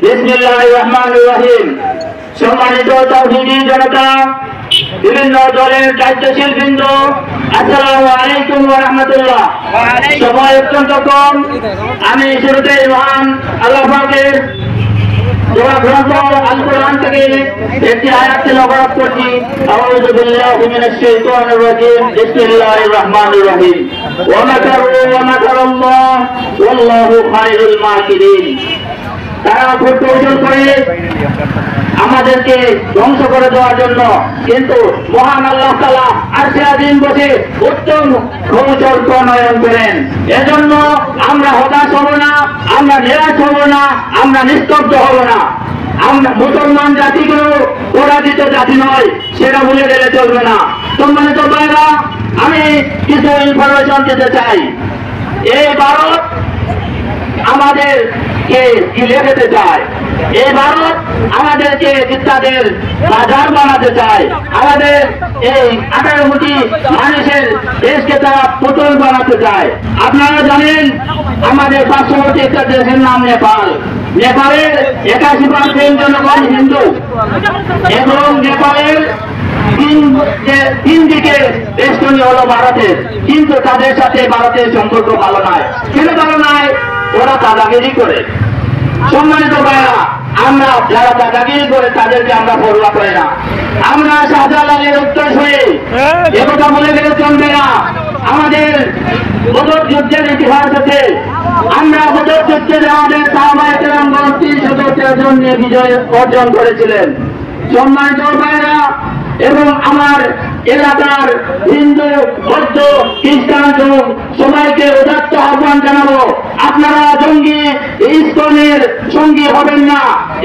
বিসমিল্লাহির রহমানির রহিম। সম্মানিত তাওহীদি জনতা, বিভিন্ন দলের দায়িত্বশীল বৃন্দ, আসসালামু আলাইকুম ওয়া রাহমাতুল্লাহ। সময় অত্যন্ত কম, আমি শুরুতেই মহান আল্লাহ পাকের গ্রন্থ আল কোরআন থেকে একটি আয়াত তেলাওয়াত করছি। আউযু বিল্লাহি মিনাশ শাইতানির রাজীম। বিসমিল্লাহির রহমানির রহিম। ওয়া মাকারু ওয়া মাকারাল্লাহ ওয়াল্লাহু খায়রুল মাকিরিন। তারা খুব কৌশল করে আমাদেরকে ধ্বংস করে দেওয়ার জন্য, কিন্তু মহান আল্লাহ তাআলা আরশে আযীম বসে উত্তম কৌশল প্রণয়ন করেন। এজন্য আমরা হতাশ হব না, আমরা নিরাশ হব না, আমরা নিস্তব্ধ হব না। আমরা মুসলমান জাতিগুলো পরাজিত জাতি নয়, সেটা ভুলে গেলে চলবে না। সম্মানিত ভাইরা, আমি কিছু ইনফরমেশন দিতে চাই। এই ভারত আমাদেরকে গিলে খেতে চায়, এই ভারত আমাদেরকে তাদের বাজার বানাতে চায়, আমাদের এই 18 কোটি মানুষের দেশকে তারা পুতুল বানাতে চায়। আপনারা জানেন আমাদের পার্শ্ববর্তী একটা দেশের নাম নেপাল। নেপালের 81% জনগণ হিন্দু এবং নেপালের তিন দিকে বেষ্টনী হলো ভারতের, কিন্তু তাদের সাথে ভারতের সম্পর্ক ভালো নয়। কেন ভালো নয়? ওরা দাদাগিরি করে। সম্মানিত ভাইরা, আমরা যারা দাদাগিরি করে তাদেরকে আমরা পরোয়া করি না। আমরা শাহজালালের উত্তরসূরি, একথা বলে গেলে চলবে না। আমাদের বদর যুদ্ধের ইতিহাস আছে। আমরা বদর যুদ্ধে আমাদের সাহাবায়ে কেরামগণ 313 জন নিয়ে বিজয় অর্জন করেছিলেন। সম্মানিত ভাইরা, এবং আমার এলাকার হিন্দু, বৌদ্ধ, খ্রিস্টান সবাইকে উদাত্ত আহ্বান জানাবো, আপনারা জঙ্গি ইসকনের সঙ্গী হবেন না।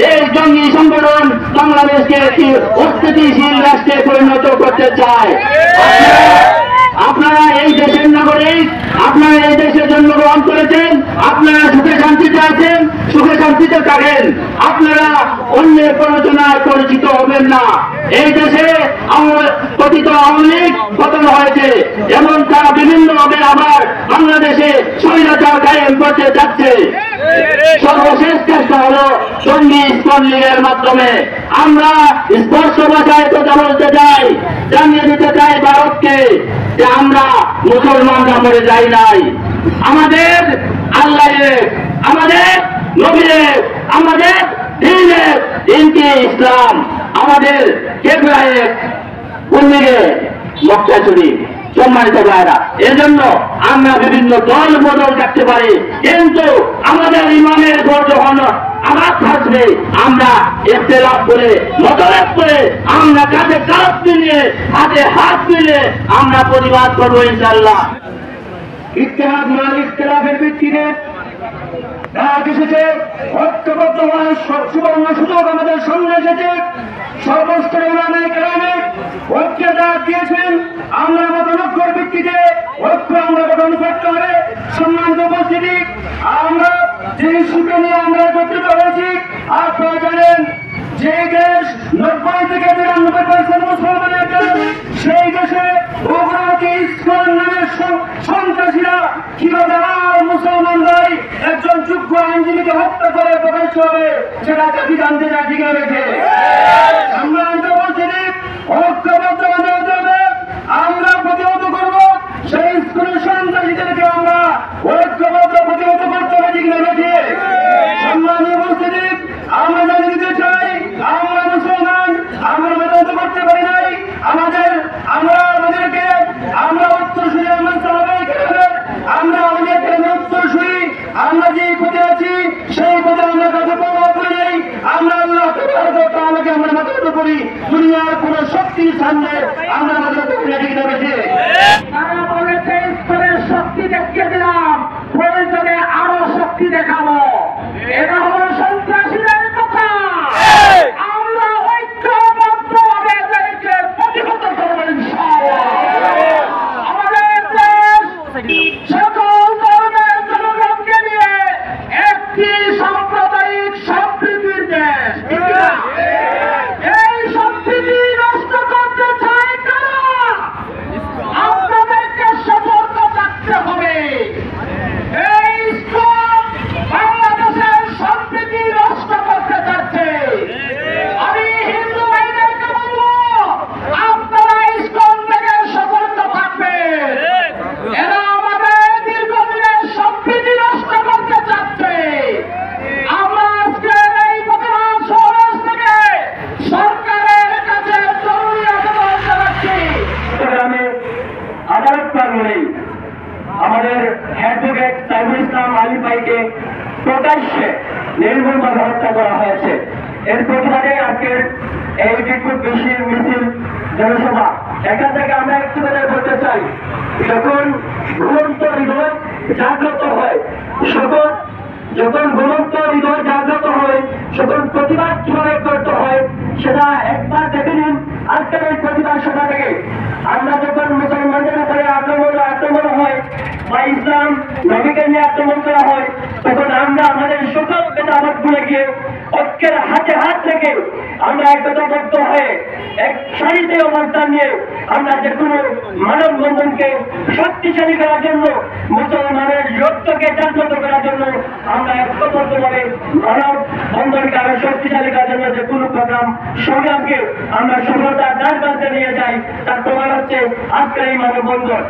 এই জঙ্গি সংগঠন বাংলাদেশকে একটি অস্থিতিশীল রাষ্ট্রে পরিণত করতে চায়। আপনারা এই দেশের নাগরিক, আপনারা এই দেশের জন্মগ্রহণ করেছেন, আপনারা সুখে শান্তিতে আছেন, সুখে শান্তিতে থাকেন। আপনারা অন্যের প্ররোচনায় পরিচিত হবেন না। এই দেশে কথিত আওয়ামী লীগ পতন হয়েছে, এবং তারা বিভিন্নভাবে আবার বাংলাদেশে স্বৈরাচার কায়েম করতে যাচ্ছে। সর্বশেষ চেষ্টা হলো জঙ্গি ইসকন লীগের মাধ্যমে। আমরা স্পষ্ট ভাষায় কথা বলতে চাই, জানিয়ে দিতে চাই ভারতকে যে আমরা মুসলমানরা মরে যাই নাই। আমাদের আল্লাহ, আমাদের নবীর, আমাদের দ্বীনের, দিনটি ইসলাম, আমাদের কেবলায় কুল্লিগে মক্কা শরীফ। সম্মানিত ভাইরা, এজন্য আমরা বিভিন্ন দল বদল থাকতে পারি, কিন্তু আমাদের ইমামের ঘর যখন আঘাত থাকবে, আমরা ইখতিলাফ করে, মতভেদ করে, আমরা কাঁধে কাঁধ মিলিয়ে, হাতে হাত মিলে আমরা প্রতিবাদ করবো ইনশাআল্লাহ। ইত্তেহাদ মান ইখতিলাফের ভিত্তিতে ডাক এসেছে, ঐক্যবদ্ধ হওয়ার সুবর্ণ সুযোগ আমাদের সামনে এসেছে। সর্বস্তরে ইমামে কেরামে ঐক্যের ডাক দিয়েছেন। আমরা মতলক্ষ্যের ভিত্তিতে ঐক্য আমরা গঠন করতে হবে। সম্মানিত উপস্থিতি, আমরা যে ইস্যুকে নিয়ে আমরা একত্রিত হয়েছি, আপনারা জানেন যে দেশ 90 থেকে 93% মুসলমানের দেশ, সেই দেশে উগ্রবাদী ইসকন নামের সন্ত্রাসীরা কিভাবে মুসলমানরাই একজন যোগ্য আইনজীবীকে হত্যা করে প্রকাশ্য হবে, সেটা জাতি জানতে চায়। ঠিক আছে, আমরা ঐক্যবদ্ধ হতে হবে, আমরা প্রতিহত করব সেই ইসকনের সন্ত্রাসীদেরকে, আমরা ঐক্যবদ্ধ প্রতিহত করতে হবে। ঠিক আছে, সম্মানীয় উপস্থিতি, আমরা জানিয়ে দিতে চাই, আমরা মুসলমান, আমরা মেধান্ত করতে পারি নাই। আমাদেরকে আমরা উত্তরসূরি, আমরা সাহাবায়ে কেরামের, আমরা আমাদের উত্তরসূরি, আমরা যে পথে আছি সেই পথে আমরা কাছে পরোয়া করি নাই। আমরা আল্লাহ তাআলাকে আমরা মানত করি, দুনিয়ার কোন শক্তির সামনে আমরা মানত করি না। ঠিক আছে, তারা বলেছে ঈশ্বরের শক্তি দেখিয়ে দিলাম, প্রয়োজনে আরো শক্তি দেখাবো। এটা হলো সন্ত্রাসীদের কথা। আমরা ঐক্যবদ্ধভাবে এদেরকে প্রতিহত করবো ইনশাআল্লাহ। আমাদের দেশ সকল ধর্মের জনগণকে নিয়ে একটি সাম্প্রদায়িক সম্প্রীতির দেশ। এই সম্প্রীতি নষ্ট করতে চায় কারা? আপনাদেরকে সতর্ক থাকতে হবে। এই বাংলাদেশের উদ্দেশ্যে নির্মূলভাবে হত্যা করা হয়েছে। এর প্রতিবাদে আজকের এই বিক্ষোভ মিছিল জনসভা। এখান থেকে আমরা একটু কথা বলতে চাই, যখন ঘুমন্ত হৃদয় জাগ্রত হয়, যখন ঘুমন্ত হৃদয় জাগ্রত হয়, যখন প্রতিবাদ কিভাবে করতে হয় সেটা একবার দেখে নিন আজকের এই প্রতিবাদ সভা থেকে। আমরা যখন মুসলমানদের উপরে আক্রমণ হয় বা ইসলাম নবীকে নিয়ে আক্রমণ করা হয়, তখন আমরা আমাদের সকল ভেদাভেদ ভুলে গিয়ে ঐক্যের হাতে হাত থেকে আমরা একতাবদ্ধ হয়ে এক সারিতে অবস্থান নিয়ে আমরা যে কোনো মানববন্ধনকে শক্তিশালী করার জন্য, মুসলমানের রক্তকে জাগ্রত করার জন্য আমরা একতাবদ্ধভাবে মানববন্ধনকে আরো শক্তিশালী করার জন্য যে কোনো প্রোগ্রাম সংগ্রামকে আমরা সফলতার দ্বার প্রান্তে নিয়ে যাই। তার প্রমাণ হচ্ছে আজকের এই মানববন্ধন।